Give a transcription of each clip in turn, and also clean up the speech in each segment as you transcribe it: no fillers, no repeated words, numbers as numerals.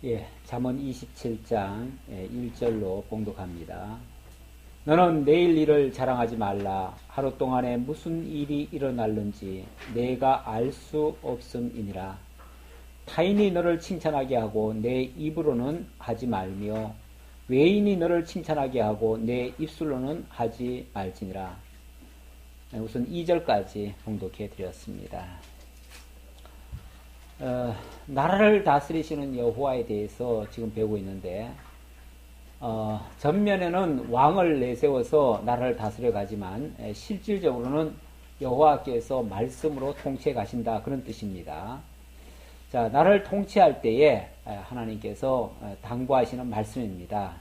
예, 잠언 27장 1절로 봉독합니다. 너는 내일 일을 자랑하지 말라. 하루 동안에 무슨 일이 일어날는지 내가 알 수 없음이니라. 타인이 너를 칭찬하게 하고 내 입으로는 하지 말며 외인이 너를 칭찬하게 하고 내 입술로는 하지 말지니라. 우선 2절까지 봉독해 드렸습니다. 나라를 다스리시는 여호와에 대해서 지금 배우고 있는데 전면에는 왕을 내세워서 나라를 다스려 가지만 실질적으로는 여호와께서 말씀으로 통치해 가신다, 그런 뜻입니다. 자, 나라를 통치할 때에 하나님께서 당부하시는 말씀입니다.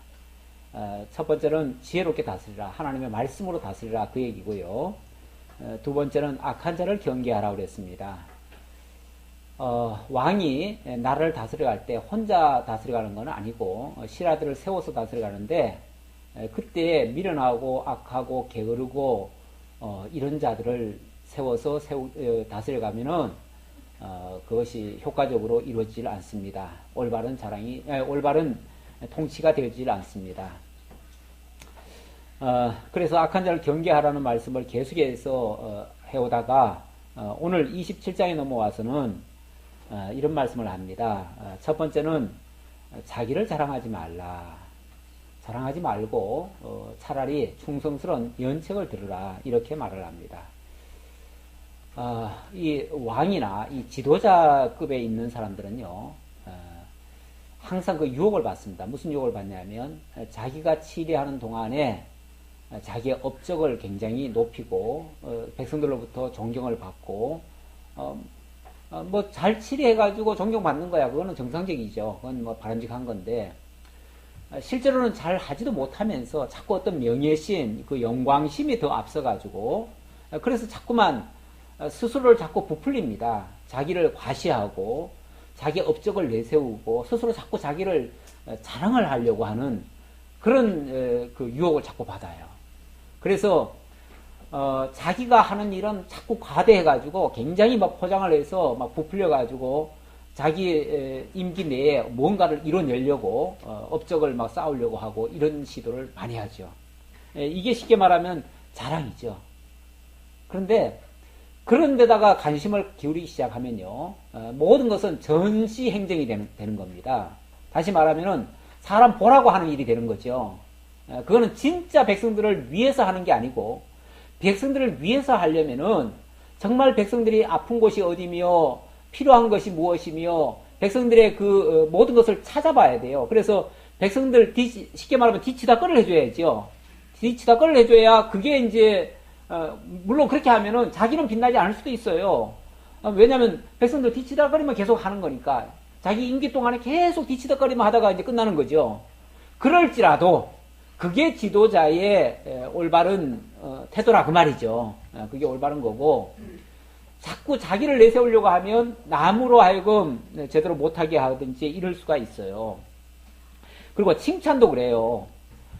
첫 번째는 지혜롭게 다스리라, 하나님의 말씀으로 다스리라, 그 얘기고요. 두 번째는 악한 자를 경계하라 그랬습니다. 왕이 나라를 다스려갈 때 혼자 다스려가는 건 아니고 신하들을 세워서 다스려가는데 그때 미련하고 악하고 게으르고 이런 자들을 세워서 다스려가면은 그것이 효과적으로 이루어지질 않습니다. 올바른 통치가 되질 않습니다. 그래서 악한 자를 경계하라는 말씀을 계속해서 해오다가 오늘 27장에 넘어와서는 이런 말씀을 합니다. 첫 번째는 자기를 자랑하지 말라. 자랑하지 말고 차라리 충성스러운 연책을 들으라, 이렇게 말을 합니다. 이 왕이나 이 지도자급에 있는 사람들은요, 항상 그 유혹을 받습니다. 무슨 유혹을 받냐면 자기가 치리하는 동안에 자기의 업적을 굉장히 높이고 백성들로부터 존경을 받고 뭐 잘 치리해가지고 존경받는 거야. 그거는 정상적이죠. 그건 뭐 바람직한 건데 실제로는 잘 하지도 못하면서 자꾸 어떤 명예심, 그 영광심이 더 앞서가지고 그래서 자꾸만 스스로를 자꾸 부풀립니다. 자기를 과시하고 자기 업적을 내세우고 스스로 자꾸 자기를 자랑을 하려고 하는 그런 그 유혹을 자꾸 받아요. 그래서 자기가 하는 일은 자꾸 과대해가지고 굉장히 막 포장을 해서 막 부풀려가지고 자기 임기 내에 뭔가를 이뤄내려고 업적을 막 쌓으려고 하고 이런 시도를 많이 하죠. 이게 쉽게 말하면 자랑이죠. 그런데 그런 데다가 관심을 기울이기 시작하면요, 모든 것은 전시 행정이 되는 겁니다. 다시 말하면은 사람 보라고 하는 일이 되는 거죠. 그거는 진짜 백성들을 위해서 하는 게 아니고 백성들을 위해서 하려면은 정말 백성들이 아픈 곳이 어디며 필요한 것이 무엇이며 백성들의 그 모든 것을 찾아봐야 돼요. 그래서 백성들 쉽게 말하면 뒤치다꺼를 해줘야죠. 뒤치다꺼를 해줘야 그게 이제 물론 그렇게 하면은 자기는 빛나지 않을 수도 있어요. 왜냐하면 백성들 뒤치다꺼리만 계속 하는 거니까 자기 임기 동안에 계속 뒤치다꺼리만 하다가 이제 끝나는 거죠. 그럴지라도 그게 지도자의 올바른 태도라, 그 말이죠. 그게 올바른 거고, 자꾸 자기를 내세우려고 하면 남으로 하여금 제대로 못하게 하든지 이럴 수가 있어요. 그리고 칭찬도 그래요.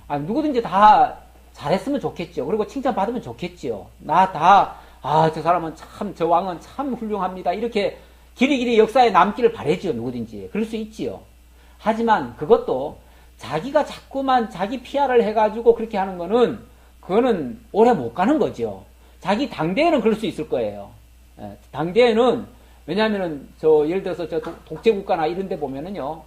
누구든지 다 잘했으면 좋겠죠. 그리고 칭찬받으면 좋겠죠. 저 사람은 참, 저 왕은 참 훌륭합니다, 이렇게 길이길이 역사에 남기를 바라죠. 누구든지 그럴 수 있지요. 하지만 그것도 자기가 자꾸만 자기 PR을 해가지고 그렇게 하는 거는, 그거는 오래 못 가는 거죠. 자기 당대에는 그럴 수 있을 거예요. 당대에는, 왜냐하면은, 예를 들어서 독재국가나 이런 데 보면은요,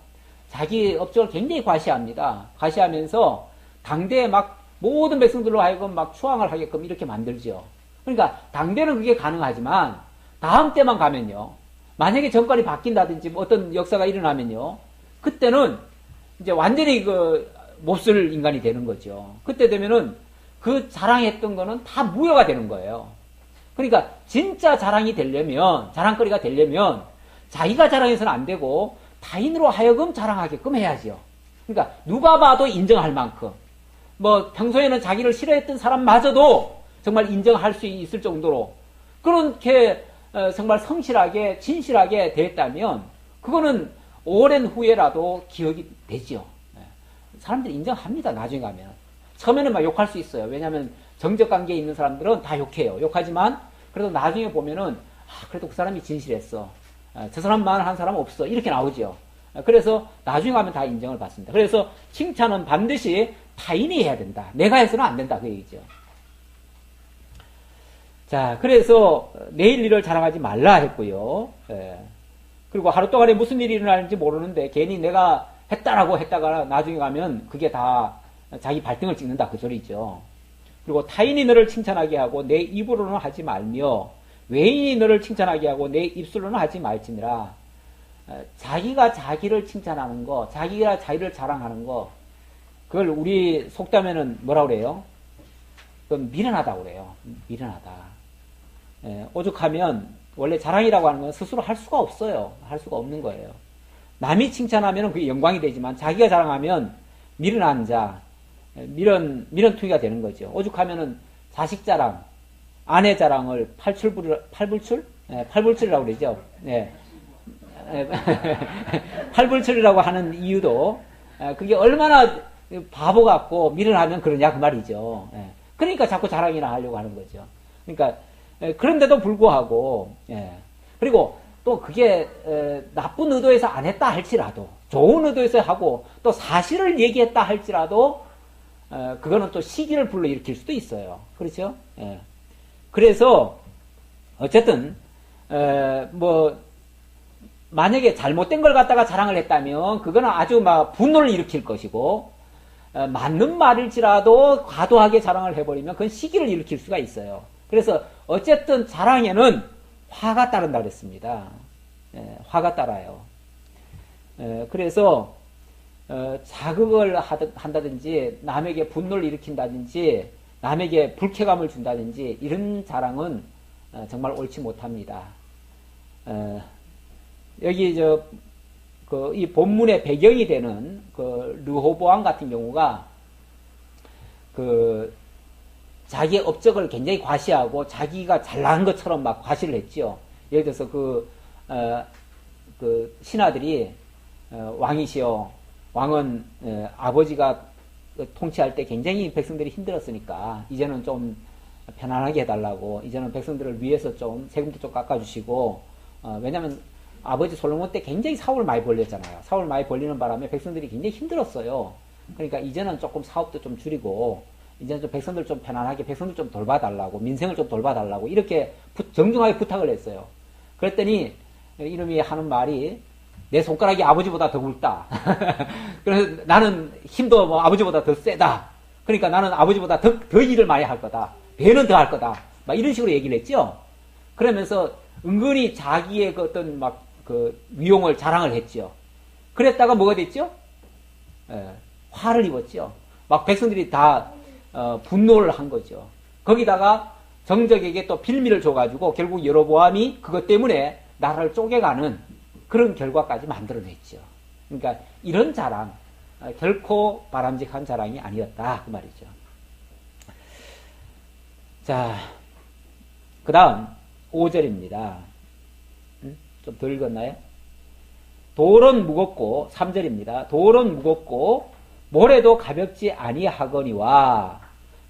자기 업적을 굉장히 과시합니다. 과시하면서 당대에 막 모든 백성들로 하여금 막 추앙을 하게끔 이렇게 만들죠. 그러니까 당대는 그게 가능하지만, 다음 때만 가면요, 만약에 정권이 바뀐다든지 어떤 역사가 일어나면요, 그때는 이제 완전히 몹쓸 인간이 되는 거죠. 그때 되면은 그 자랑했던 거는 다 무효가 되는 거예요. 그러니까 진짜 자랑거리가 되려면 자기가 자랑해서는 안 되고 타인으로 하여금 자랑하게끔 해야죠. 그러니까 누가 봐도 인정할 만큼, 뭐 평소에는 자기를 싫어했던 사람마저도 정말 인정할 수 있을 정도로 그렇게 정말 성실하게 진실하게 됐다면 그거는 오랜 후에라도 기억이 되죠. 사람들이 인정합니다. 나중에 가면. 처음에는 막 욕할 수 있어요. 왜냐하면 정적관계에 있는 사람들은 다 욕해요. 욕하지만 그래도 나중에 보면은 그래도 그 사람이 진실했어. 저 사람만 한 사람은 없어. 이렇게 나오죠. 그래서 나중에 가면 다 인정을 받습니다. 그래서 칭찬은 반드시 타인이 해야 된다. 내가 해서는 안 된다. 그 얘기죠. 자, 그래서 내일 일을 자랑하지 말라 했고요. 예. 그리고 하루 동안에 무슨 일이 일어나는지 모르는데 괜히 내가 했다라고 했다가 나중에 가면 그게 다 자기 발등을 찍는다. 그 소리죠. 그리고 타인이 너를 칭찬하게 하고 내 입으로는 하지 말며 외인이 너를 칭찬하게 하고 내 입술로는 하지 말지니라. 자기가 자기를 칭찬하는 거, 자기가 자기를 자랑하는 거, 그걸 우리 속담에는 뭐라 그래요? 그건 미련하다고 그래요. 미련하다. 오죽하면 원래 자랑이라고 하는 건 스스로 할 수가 없어요. 할 수가 없는 거예요. 남이 칭찬하면 그게 영광이 되지만 자기가 자랑하면 미련한 자, 미련투기가 되는 거죠. 오죽하면은 자식 자랑, 아내 자랑을 팔불출이라고 그러죠. 네. 팔불출이라고 하는 이유도 그게 얼마나 바보 같고 미련하면 그러냐 그 말이죠. 그러니까 자꾸 자랑이나 하려고 하는 거죠. 그러니까 그런데도 불구하고 그리고 또 그게 나쁜 의도에서 안 했다 할지라도 좋은 의도에서 하고 또 사실을 얘기했다 할지라도 그거는 또 시기를 불러일으킬 수도 있어요. 그렇죠? 그래서 어쨌든 뭐 만약에 잘못된 걸 갖다가 자랑을 했다면 그거는 아주 막 분노를 일으킬 것이고 맞는 말일지라도 과도하게 자랑을 해버리면 그건 시기를 일으킬 수가 있어요. 그래서 어쨌든 자랑에는 화가 따른다 그랬습니다. 화가 따라요. 그래서 자극을 한다든지 남에게 분노를 일으킨다든지 남에게 불쾌감을 준다든지 이런 자랑은 정말 옳지 못합니다. 여기 이 본문의 배경이 되는 그 르호보암 같은 경우가 자기의 업적을 굉장히 과시하고 자기가 잘난 것처럼 막 과시를 했죠. 예를 들어서 그 신하들이 왕이시여, 왕은 아버지가 통치할 때 굉장히 백성들이 힘들었으니까 이제는 좀 편안하게 해달라고, 이제는 백성들을 위해서 좀 세금도 좀 깎아주시고, 왜냐면 아버지 솔로몬 때 굉장히 사업을 많이 벌렸잖아요. 사업을 많이 벌리는 바람에 백성들이 굉장히 힘들었어요. 그러니까 이제는 조금 사업도 좀 줄이고 이제는 좀 백성들 좀 편안하게, 백성들 좀 돌봐달라고, 민생을 좀 돌봐달라고 이렇게 정중하게 부탁을 했어요. 그랬더니 이놈이 하는 말이 내 손가락이 아버지보다 더 굵다. 그래서 나는 힘도 뭐 아버지보다 더 세다. 그러니까 나는 아버지보다 더 일을 많이 할 거다. 배는 더 할 거다. 막 이런 식으로 얘기를 했죠. 그러면서 은근히 자기의 그 어떤 위용을 자랑을 했죠. 그랬다가 뭐가 됐죠? 화를 입었죠. 막 백성들이 다 분노를 한 거죠. 거기다가 정적에게 또 빌미를 줘가지고 결국 여로보암이 그것 때문에 나라를 쪼개가는 그런 결과까지 만들어냈죠. 그러니까 이런 자랑 결코 바람직한 자랑이 아니었다 그 말이죠. 자, 그 다음 5절입니다. 좀 더 읽었나요? 돌은 무겁고 3절입니다. 돌은 무겁고 모래도 가볍지 아니하거니와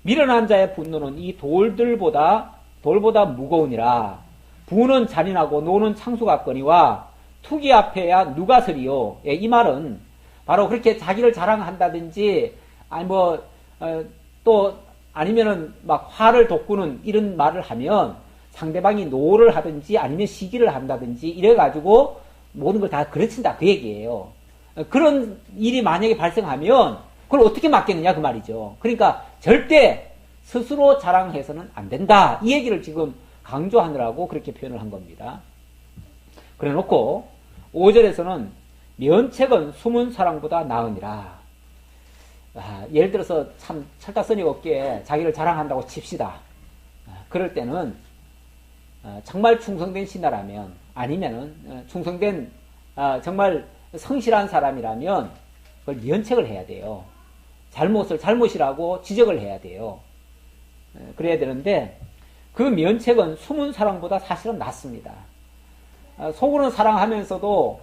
미련한 자의 분노는 이 돌보다 무거우니라. 부는 잔인하고 노는 창수 같거니와 투기 앞에야 누가 서리요. 이 말은 바로 그렇게 자기를 자랑한다든지 또 아니면은 막 화를 돋구는 이런 말을 하면 상대방이 노를 하든지 아니면 시기를 한다든지 이래가지고 모든 걸 다 그르친다 그 얘기예요. 그런 일이 만약에 발생하면 그걸 어떻게 막겠느냐 그 말이죠. 그러니까 절대 스스로 자랑해서는 안 된다. 이 얘기를 지금 강조하느라고 그렇게 표현을 한 겁니다. 그래 놓고 5절에서는 면책은 숨은 사랑보다 나으니라. 예를 들어서 참 철다서니 없게 자기를 자랑한다고 칩시다. 그럴 때는 정말 충성된 신하라면 아니면은 충성된 정말 성실한 사람이라면 그걸 면책을 해야 돼요. 잘못을 잘못이라고 지적을 해야 돼요. 그래야 되는데 그 면책은 숨은 사랑보다 사실은 낫습니다. 속으로는 사랑하면서도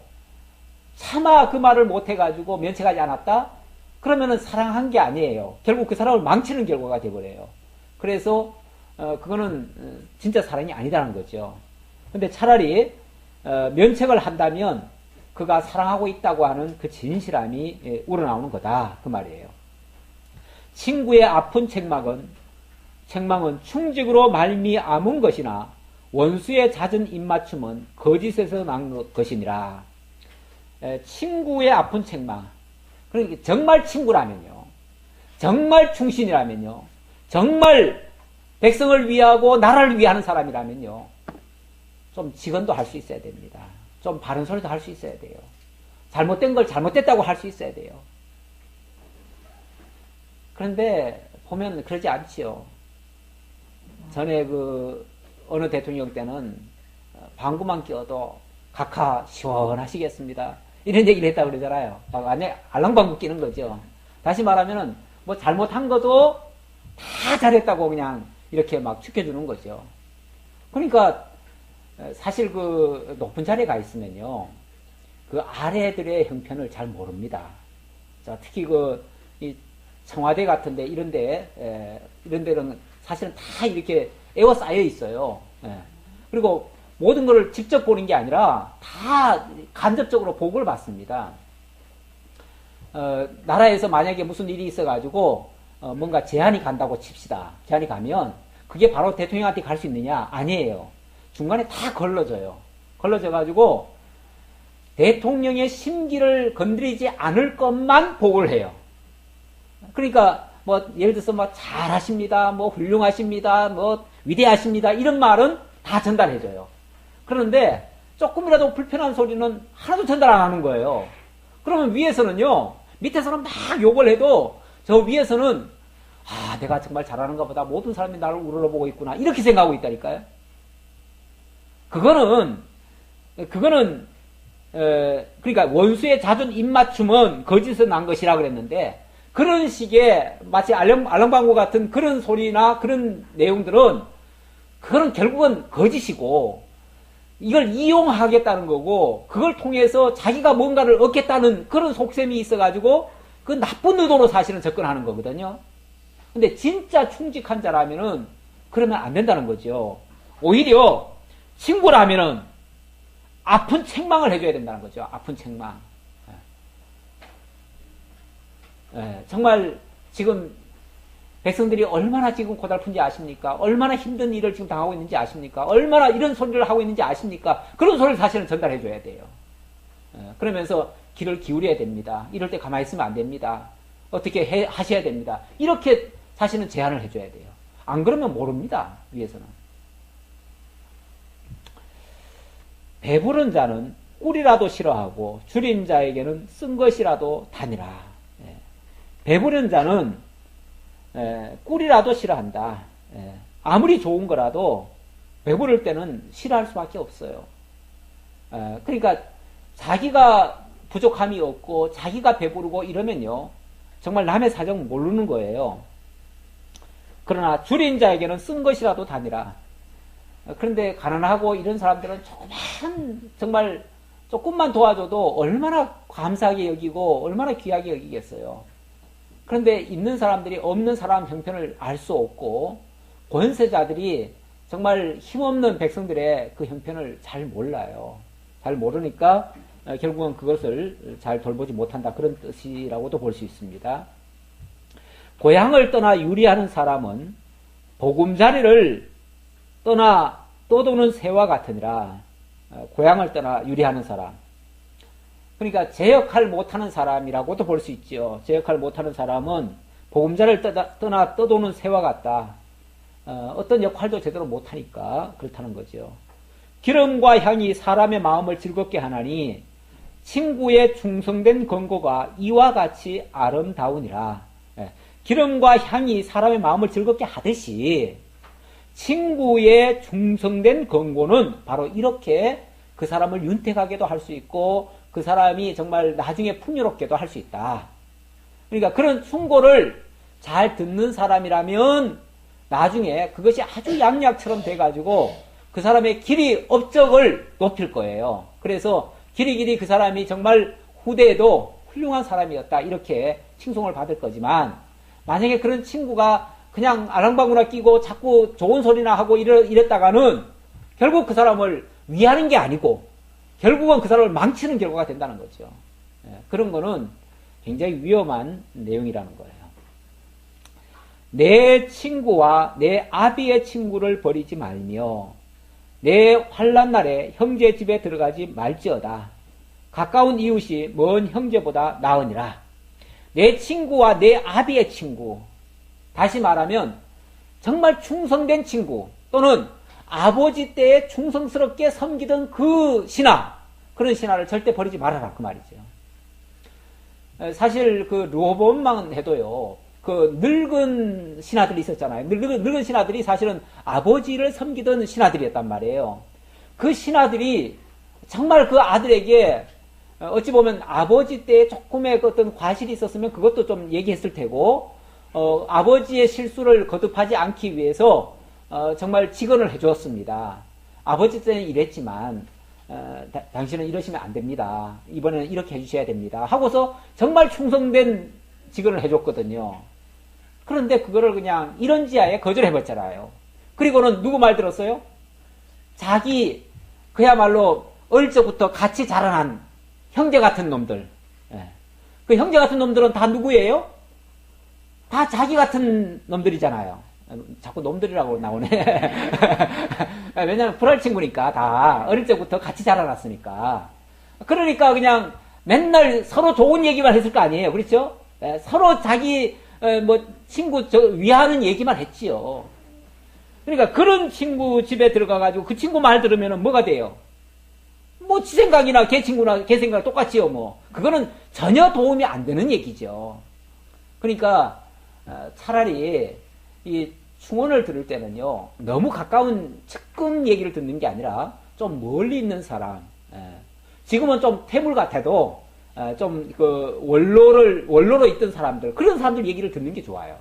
차마 그 말을 못해가지고 면책하지 않았다? 그러면은 사랑한 게 아니에요. 결국 그 사람을 망치는 결과가 돼버려요. 그래서 그거는 진짜 사랑이 아니다는 거죠. 근데 차라리 면책을 한다면 그가 사랑하고 있다고 하는 그 진실함이 우러나오는 거다. 그 말이에요. 친구의 아픈 책망은 충직으로 말미암은 것이나 원수의 잦은 입맞춤은 거짓에서 난 것이니라. 친구의 아픈 책망. 그러니까 정말 친구라면요. 정말 충신이라면요. 정말 백성을 위하고 나라를 위하는 사람이라면요. 좀 직언도 할 수 있어야 됩니다. 좀 바른 소리도 할 수 있어야 돼요. 잘못된 걸 잘못됐다고 할 수 있어야 돼요. 그런데 보면 그러지 않지요. 전에 어느 대통령 때는 방구만 끼워도 각하 시원하시겠습니다. 이런 얘기를 했다고 그러잖아요. 안에 알랑방구 끼는 거죠. 다시 말하면은 뭐 잘못한 것도 다 잘했다고 그냥 이렇게 막 축해주는 거죠. 그러니까 사실 높은 자리에 가 있으면요. 아래들의 형편을 잘 모릅니다. 자, 특히 이 청와대 같은데 이런 데는 사실은 다 이렇게 에워싸여 있어요. 그리고 모든 것을 직접 보는 게 아니라 다 간접적으로 보고를 받습니다. 나라에서 만약에 무슨 일이 있어가지고 뭔가 제안이 간다고 칩시다. 제안이 가면 그게 바로 대통령한테 갈 수 있느냐? 아니에요. 중간에 다 걸러져요. 걸러져가지고 대통령의 심기를 건드리지 않을 것만 보고를 해요. 그러니까 예를 들어서 잘하십니다, 훌륭하십니다, 위대하십니다 이런 말은 다 전달해줘요. 그런데 조금이라도 불편한 소리는 하나도 전달 안 하는 거예요. 그러면 위에서는요, 밑에서는 막 욕을 해도 저 위에서는 내가 정말 잘하는가 보다 모든 사람이 나를 우러러보고 있구나 이렇게 생각하고 있다니까요. 그거는 그러니까 원수의 잦은 입맞춤은 거짓에서 난 것이라 그랬는데 그런 식의 마치 알랑방구 같은 그런 소리나 그런 내용들은 그거는 결국은 거짓이고 이걸 이용하겠다는 거고 그걸 통해서 자기가 뭔가를 얻겠다는 그런 속셈이 있어가지고 그 나쁜 의도로 사실은 접근하는 거거든요. 근데 진짜 충직한 자라면은 그러면 안 된다는 거죠. 오히려 친구라면은 아픈 책망을 해줘야 된다는 거죠. 아픈 책망. 정말 지금 백성들이 얼마나 지금 고달픈지 아십니까? 얼마나 힘든 일을 지금 당하고 있는지 아십니까? 얼마나 이런 소리를 하고 있는지 아십니까? 그런 소리를 사실은 전달해줘야 돼요. 그러면서 귀를 기울여야 됩니다. 이럴 때 가만히 있으면 안 됩니다. 어떻게 하셔야 됩니다. 이렇게 사실은 제안을 해줘야 돼요. 안 그러면 모릅니다. 위에서는. 배부른 자는 꿀이라도 싫어하고 줄인 자에게는 쓴 것이라도 다니라. 배부른 자는 꿀이라도 싫어한다. 아무리 좋은 거라도 배부를 때는 싫어할 수밖에 없어요. 그러니까 자기가 부족함이 없고 자기가 배부르고 이러면요. 정말 남의 사정 모르는 거예요. 그러나 줄인 자에게는 쓴 것이라도 다니라. 그런데 가난하고 이런 사람들은 정말 조금만 도와줘도 얼마나 감사하게 여기고 얼마나 귀하게 여기겠어요. 그런데 있는 사람들이 없는 사람 형편을 알 수 없고 권세자들이 정말 힘없는 백성들의 그 형편을 잘 몰라요. 잘 모르니까 결국은 그것을 잘 돌보지 못한다. 그런 뜻이라고도 볼 수 있습니다. 고향을 떠나 유리하는 사람은 보금자리를 떠나 떠도는 새와 같으니라. 고향을 떠나 유리하는 사람. 그러니까 제 역할 못하는 사람이라고도 볼 수 있죠. 제 역할 못하는 사람은 보금자리를 떠나 떠도는 새와 같다. 어떤 역할도 제대로 못하니까 그렇다는 거죠. 기름과 향이 사람의 마음을 즐겁게 하나니 친구의 충성된 권고가 이와 같이 아름다우니라. 기름과 향이 사람의 마음을 즐겁게 하듯이 친구의 충성된 권고는 바로 이렇게 그 사람을 윤택하게도 할 수 있고 그 사람이 정말 나중에 풍요롭게도 할 수 있다. 그러니까 그런 충고를 잘 듣는 사람이라면 나중에 그것이 아주 양약처럼 돼가지고 그 사람의 길이 업적을 높일 거예요. 그래서 길이길이 그 사람이 정말 후대에도 훌륭한 사람이었다 이렇게 칭송을 받을 거지만 만약에 그런 친구가 그냥 아랑방구나 끼고 자꾸 좋은 소리나 하고 이랬다가는 결국 그 사람을 위하는 게 아니고 결국은 그 사람을 망치는 결과가 된다는 거죠. 그런 거는 굉장히 위험한 내용이라는 거예요. 내 친구와 내 아비의 친구를 버리지 말며 내 환난 날에 형제 집에 들어가지 말지어다. 가까운 이웃이 먼 형제보다 나으니라. 내 친구와 내 아비의 친구, 다시 말하면 정말 충성된 친구 또는 아버지 때에 충성스럽게 섬기던 그 신하, 그런 신하를 절대 버리지 말아라 그 말이죠. 사실 그 르호보암만 해도요, 그 늙은 신하들이 있었잖아요. 늙은 신하들이 사실은 아버지를 섬기던 신하들이었단 말이에요. 그 신하들이 정말 그 아들에게 어찌 보면 아버지 때에 조금의 어떤 과실이 있었으면 그것도 좀 얘기했을 테고, 아버지의 실수를 거듭하지 않기 위해서 정말 직언을 해주었습니다. 아버지 때는 이랬지만 당신은 이러시면 안 됩니다. 이번에는 이렇게 해주셔야 됩니다. 하고서 정말 충성된 직언을 해줬거든요. 그런데 그거를 그냥 이런 지하에 거절해버렸잖아요. 그리고는 누구 말 들었어요? 자기 그야말로 어릴 적부터 같이 자라난 형제 같은 놈들. 그 형제 같은 놈들은 다 누구예요? 다 자기 같은 놈들이잖아요. 자꾸 놈들이라고 나오네. 왜냐면 불알 친구니까 다 어릴 적부터 같이 자라났으니까. 그러니까 그냥 맨날 서로 좋은 얘기만 했을 거 아니에요. 그렇죠? 서로 자기 친구 위하는 얘기만 했지요. 그러니까 그런 친구 집에 들어가가지고 그 친구 말 들으면 뭐가 돼요? 지 생각이나 걔 친구나 걔 생각 똑같지요, 그거는 전혀 도움이 안 되는 얘기죠. 그러니까, 차라리 이 충언을 들을 때는요, 너무 가까운 측근 얘기를 듣는 게 아니라 좀 멀리 있는 사람, 지금은 좀 태물 같아도, 좀 원로로 있던 사람들, 그런 사람들 얘기를 듣는 게 좋아요.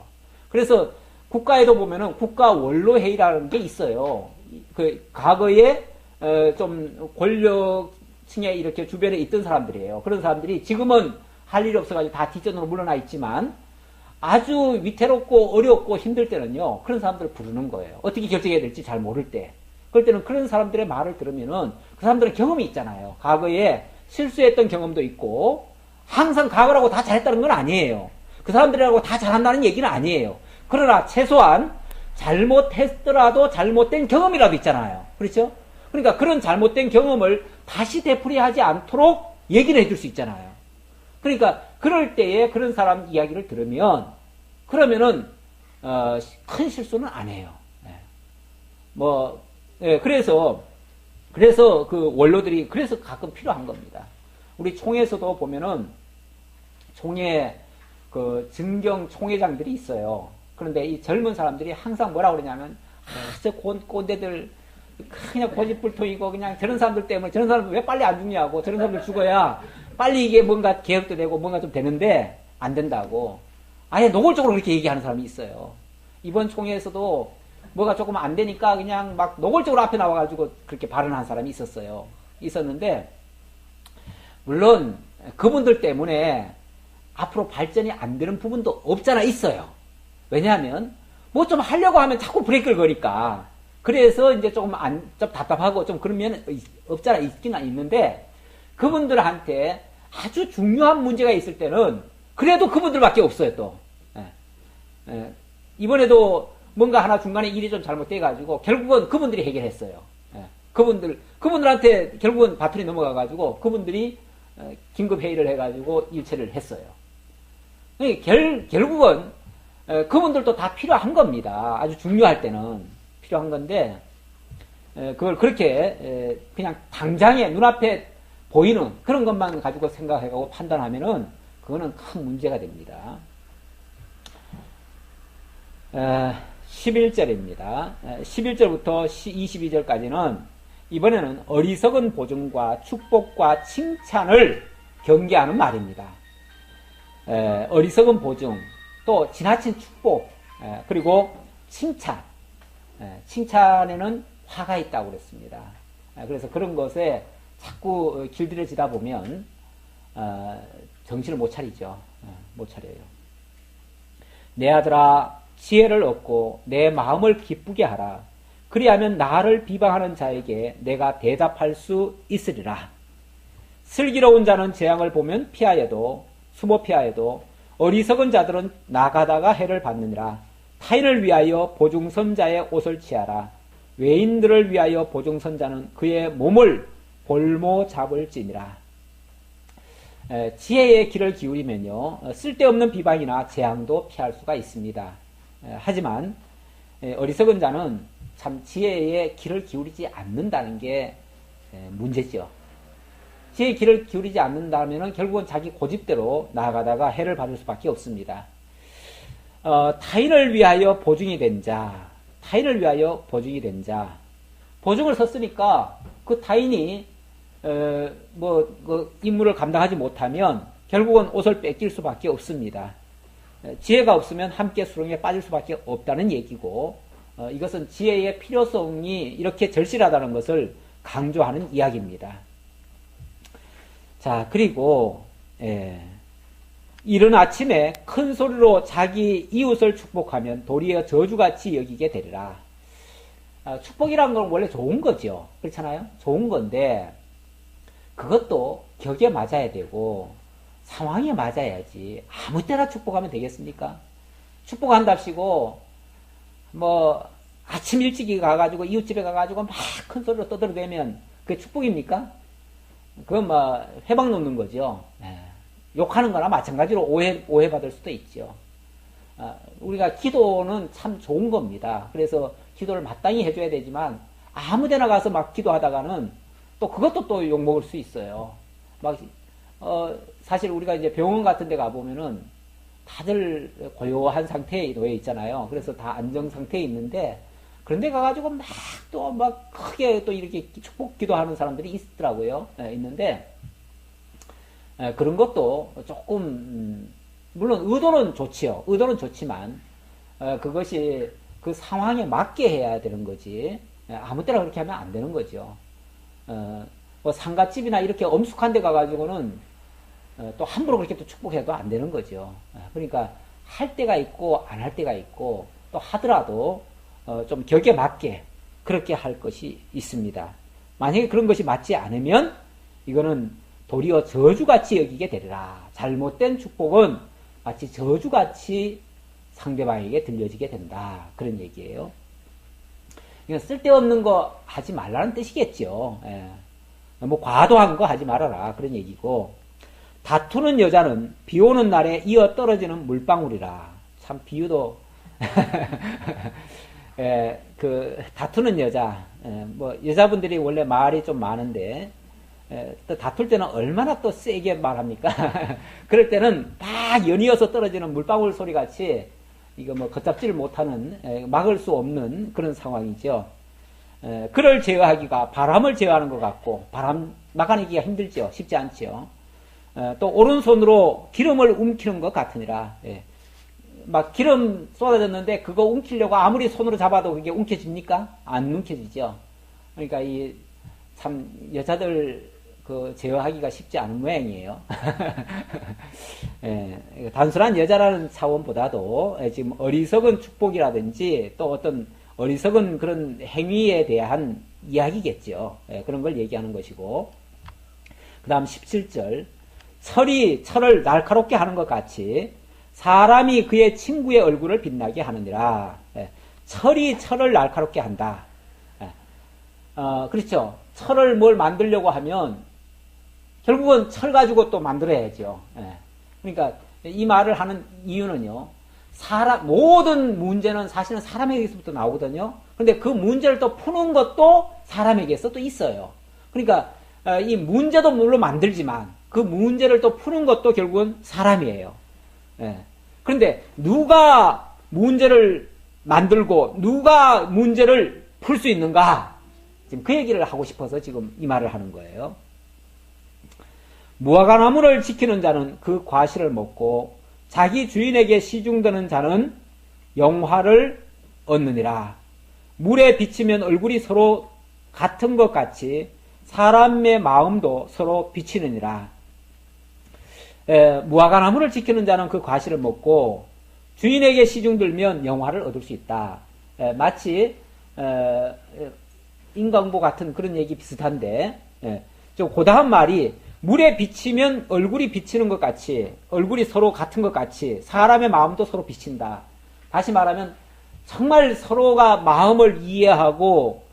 그래서 국가에도 보면은 국가 원로회의라는 게 있어요. 그 과거에 좀 권력층에 이렇게 주변에 있던 사람들이에요. 그런 사람들이 지금은 할 일이 없어가지고 다 뒷전으로 물러나 있지만 아주 위태롭고 어렵고 힘들 때는요, 그런 사람들을 부르는 거예요. 어떻게 결정해야 될지 잘 모를 때. 그럴 때는 그런 사람들의 말을 들으면은 그 사람들의 경험이 있잖아요. 과거에 실수했던 경험도 있고 항상 과거라고 다 잘했다는 건 아니에요. 그 사람들이라고 다 잘한다는 얘기는 아니에요. 그러나 최소한 잘못했더라도 잘못된 경험이라도 있잖아요. 그렇죠? 그러니까 그런 잘못된 경험을 다시 되풀이하지 않도록 얘기를 해줄 수 있잖아요. 그러니까 그럴 때에 그런 사람 이야기를 들으면 그러면은 큰 실수는 안 해요. 그래서 그 원로들이 그래서 가끔 필요한 겁니다. 우리 총회에서도 보면은 총회 그 증경 총회장들이 있어요. 그런데 이 젊은 사람들이 항상 뭐라 그러냐면 저 꼰대들 그냥 고집불통이고 그냥 저런 사람들 때문에 저런 사람들 왜 빨리 안 죽냐고, 저런 사람들 죽어야 빨리 이게 뭔가 개혁도 되고 뭔가 좀 되는데 안 된다고 아예 노골적으로 그렇게 얘기하는 사람이 있어요. 이번 총회에서도 뭐가 조금 안 되니까 그냥 막 노골적으로 앞에 나와가지고 그렇게 발언한 사람이 있었는데 물론 그분들 때문에 앞으로 발전이 안 되는 부분도 없잖아 있어요. 왜냐하면 뭐 좀 하려고 하면 자꾸 브레이크를 거니까. 그래서 이제 좀 답답하고 좀 그런 면은 없잖아 있기는 있는데 그분들한테 아주 중요한 문제가 있을 때는 그래도 그분들밖에 없어요 또. 이번에도 뭔가 하나 중간에 일이 좀 잘못돼가지고 결국은 그분들이 해결했어요. 그분들한테 결국은 바톤이 넘어가가지고 그분들이 긴급회의를 해가지고 일처리를 했어요. 결국은 그분들도 다 필요한 겁니다. 아주 중요할 때는. 필요한 건데 그걸 그렇게 그냥 당장에 눈앞에 보이는 그런 것만 가지고 생각하고 판단하면은 그거는 큰 문제가 됩니다. 11절입니다. 11절부터 22절까지는 이번에는 어리석은 보증과 축복과 칭찬을 경계하는 말입니다. 어리석은 보증, 또 지나친 축복, 그리고 칭찬. 칭찬에는 화가 있다고 그랬습니다. 그래서 그런 것에 자꾸 길들여지다 보면 정신을 못 차리죠. 못 차려요. 내 아들아 지혜를 얻고 내 마음을 기쁘게 하라. 그리하면 나를 비방하는 자에게 내가 대답할 수 있으리라. 슬기로운 자는 재앙을 보면 피하여도 숨어 피하여도 어리석은 자들은 나가다가 해를 받느니라. 타인을 위하여 보증선자의 옷을 취하라. 외인들을 위하여 보증선자는 그의 몸을 볼모 잡을지니라. 지혜의 길을 기울이면요, 쓸데없는 비방이나 재앙도 피할 수가 있습니다. 하지만 어리석은 자는 참 지혜의 길을 기울이지 않는다는 게 문제죠. 지혜의 길을 기울이지 않는다면 결국은 자기 고집대로 나아가다가 해를 받을 수밖에 없습니다. 타인을 위하여 보증이 된 자, 타인을 위하여 보증이 된 자, 보증을 섰으니까 그 타인이 그 임무를 감당하지 못하면 결국은 옷을 뺏길 수밖에 없습니다. 지혜가 없으면 함께 수렁에 빠질 수밖에 없다는 얘기고, 이것은 지혜의 필요성이 이렇게 절실하다는 것을 강조하는 이야기입니다. 자, 그리고 이른 아침에 큰 소리로 자기 이웃을 축복하면 도리어 저주같이 여기게 되리라. 축복이라는 건 원래 좋은 거죠. 그렇잖아요? 좋은 건데 그것도 격에 맞아야 되고 상황에 맞아야지 아무 때나 축복하면 되겠습니까? 축복한답시고 뭐 아침 일찍이 가가지고 이웃집에 가가지고 막 큰 소리로 떠들어대면 그게 축복입니까? 그건 뭐 회방 놓는 거죠. 욕하는 거나 마찬가지로 오해받을 수도 있죠. 우리가 기도는 참 좋은 겁니다. 그래서 기도를 마땅히 해줘야 되지만 아무 데나 가서 막 기도하다가는 또 그것도 또 욕먹을 수 있어요. 사실 우리가 이제 병원 같은 데 가보면은 다들 고요한 상태에 놓여 있잖아요. 그래서 다 안정 상태에 있는데 그런 데 가가지고 막 크게 또 이렇게 축복 기도하는 사람들이 있더라고요. 있는데 그런 것도 조금 물론 의도는 좋지요. 의도는 좋지만 그것이 그 상황에 맞게 해야 되는 거지 아무 때나 그렇게 하면 안 되는 거죠. 뭐 상갓집이나 이렇게 엄숙한 데 가가지고는 또 함부로 그렇게 또 축복해도 안 되는 거죠. 그러니까 할 때가 있고 안 할 때가 있고 또 하더라도 좀 격에 맞게 그렇게 할 것이 있습니다. 만약에 그런 것이 맞지 않으면 이거는 도리어 저주같이 여기게 되리라. 잘못된 축복은 마치 저주같이 상대방에게 들려지게 된다. 그런 얘기예요. 이건 쓸데없는 거 하지 말라는 뜻이겠죠. 뭐 과도한 거 하지 말아라. 그런 얘기고 다투는 여자는 비 오는 날에 이어 떨어지는 물방울이라. 참 비유도 다투는 여자 뭐 여자분들이 원래 말이 좀 많은데 또 다툴 때는 얼마나 또 세게 말합니까? 그럴 때는 막 연이어서 떨어지는 물방울 소리 같이 이거 뭐 걷잡지를 못하는 막을 수 없는 그런 상황이죠. 그를 제어하기가 바람을 제어하는 것 같고 바람 막아내기가 힘들죠. 쉽지 않죠. 또 오른손으로 기름을 움키는 것 같으니라. 막 기름 쏟아졌는데 그거 움키려고 아무리 손으로 잡아도 그게 움켜집니까? 안 움켜지죠. 그러니까 이 참 여자들 그 제어하기가 쉽지 않은 모양이에요. 단순한 여자라는 차원보다도 지금 어리석은 축복이라든지 또 어떤 어리석은 그런 행위에 대한 이야기겠죠. 그런 걸 얘기하는 것이고 그 다음 17절 철이 철을 날카롭게 하는 것 같이 사람이 그의 친구의 얼굴을 빛나게 하느니라. 철이 철을 날카롭게 한다. 그렇죠. 철을 뭘 만들려고 하면 결국은 철 가지고 또 만들어야죠. 그러니까 이 말을 하는 이유는요. 모든 문제는 사실은 사람에게서부터 나오거든요. 그런데 그 문제를 또 푸는 것도 사람에게서 또 있어요. 그러니까 이 문제도 물론 만들지만 그 문제를 또 푸는 것도 결국은 사람이에요. 그런데 누가 문제를 만들고 누가 문제를 풀 수 있는가? 지금 그 얘기를 하고 싶어서 지금 이 말을 하는 거예요. 무화과나무를 지키는 자는 그 과실을 먹고 자기 주인에게 시중드는 자는 영화를 얻느니라. 물에 비치면 얼굴이 서로 같은 것 같이 사람의 마음도 서로 비치느니라. 무화과나무를 지키는 자는 그 과실을 먹고 주인에게 시중들면 영화를 얻을 수 있다. 마치 인광보 같은 그런 얘기 비슷한데 좀 고다한 말이 물에 비치면 얼굴이 비치는 것 같이, 얼굴이 서로 같은 것 같이 사람의 마음도 서로 비친다. 다시 말하면 정말 서로가 마음을 이해하고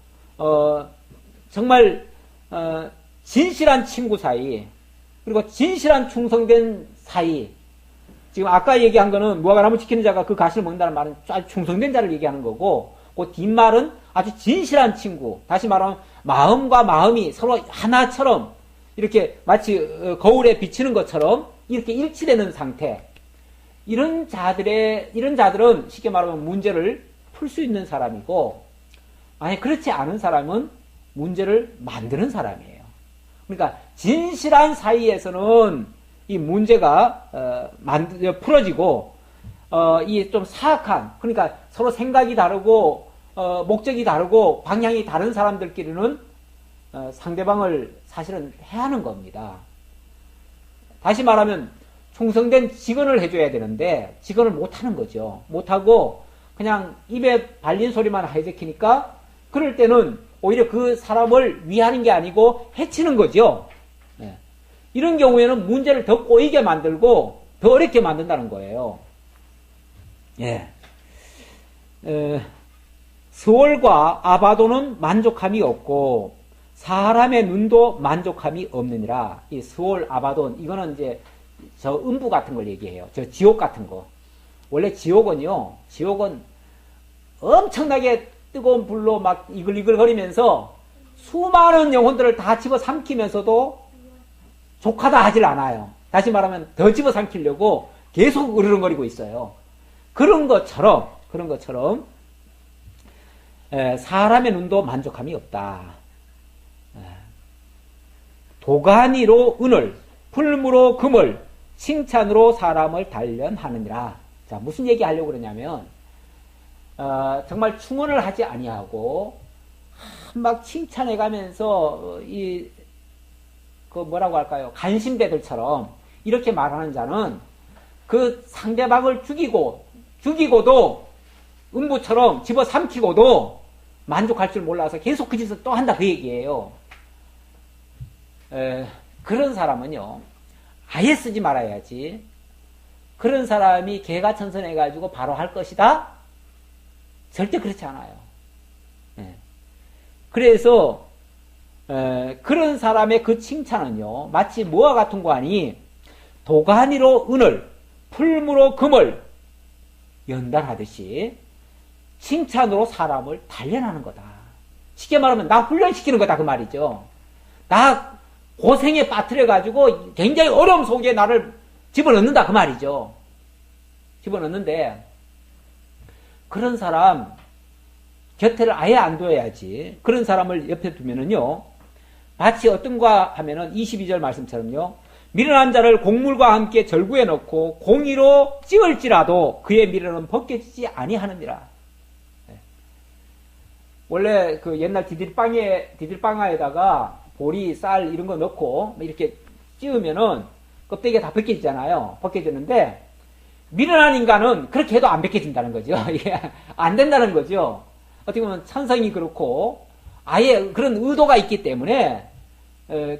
정말 진실한 친구 사이, 그리고 진실한 충성된 사이. 지금 아까 얘기한 거는 무화과 나무 지키는 자가 그 가시를 먹는다는 말은 아주 충성된 자를 얘기하는 거고, 그 뒷말은 아주 진실한 친구. 다시 말하면 마음과 마음이 서로 하나처럼 이렇게 마치 거울에 비치는 것처럼 이렇게 일치되는 상태. 이런 자들은 쉽게 말하면 문제를 풀 수 있는 사람이고, 아니 그렇지 않은 사람은 문제를 만드는 사람이에요. 그러니까 진실한 사이에서는 이 문제가 풀어지고, 이 좀 사악한, 그러니까 서로 생각이 다르고 목적이 다르고 방향이 다른 사람들끼리는 상대방을 사실은 해하는 겁니다. 다시 말하면 충성된 직언을 해줘야 되는데 직언을 못하는 거죠. 못하고 그냥 입에 발린 소리만 하이제키니까 그럴 때는 오히려 그 사람을 위하는 게 아니고 해치는 거죠. 네. 이런 경우에는 문제를 더 꼬이게 만들고 더 어렵게 만든다는 거예요. 예. 스월과 아바도는 만족함이 없고 사람의 눈도 만족함이 없느니라. 이 스월, 아바돈, 이거는 이제 저 음부 같은 걸 얘기해요. 저 지옥 같은 거. 원래 지옥은 엄청나게 뜨거운 불로 막 이글이글거리면서 수많은 영혼들을 다 집어삼키면서도 족하다 하질 않아요. 다시 말하면 더 집어삼키려고 계속 으르렁거리고 있어요. 그런 것처럼 사람의 눈도 만족함이 없다. 도가니로 은을, 풀무로 금을, 칭찬으로 사람을 단련하느니라. 자, 무슨 얘기 하려고 그러냐면 정말 충언을 하지 아니하고 막 칭찬해가면서 뭐라고 할까요? 간신배들처럼 이렇게 말하는 자는 그 상대방을 죽이고도 음부처럼 집어삼키고도 만족할 줄 몰라서 계속 그 짓을 또 한다, 그 얘기예요. 그런 사람은요, 아예 쓰지 말아야지. 그런 사람이 개가천선해가지고 바로 할 것이다? 절대 그렇지 않아요. 그래서 그런 사람의 그 칭찬은요, 마치 뭐와 같은 거 아니, 도가니로 은을, 풀무로 금을 연단하듯이 칭찬으로 사람을 단련하는 거다. 쉽게 말하면 나 훈련시키는 거다, 그 말이죠. 나 고생에 빠뜨려가지고 굉장히 어려움 속에 나를 집어넣는다, 그 말이죠. 집어넣는데 그런 사람 곁에를 아예 안 둬야지. 그런 사람을 옆에 두면은요, 마치 어떤가 하면은 22절 말씀처럼요, 미련한 자를 곡물과 함께 절구에 넣고 공의로 찌을지라도 그의 미련은 벗겨지지 아니하느니라. 원래 그 옛날 디딜빵에다가 보리, 쌀 이런 거 넣고 이렇게 찌우면은 껍데기가 다 벗겨지잖아요. 벗겨지는데 미련한 인간은 그렇게 해도 안 벗겨진다는 거죠. 이게 안 된다는 거죠. 어떻게 보면 천성이 그렇고 아예 그런 의도가 있기 때문에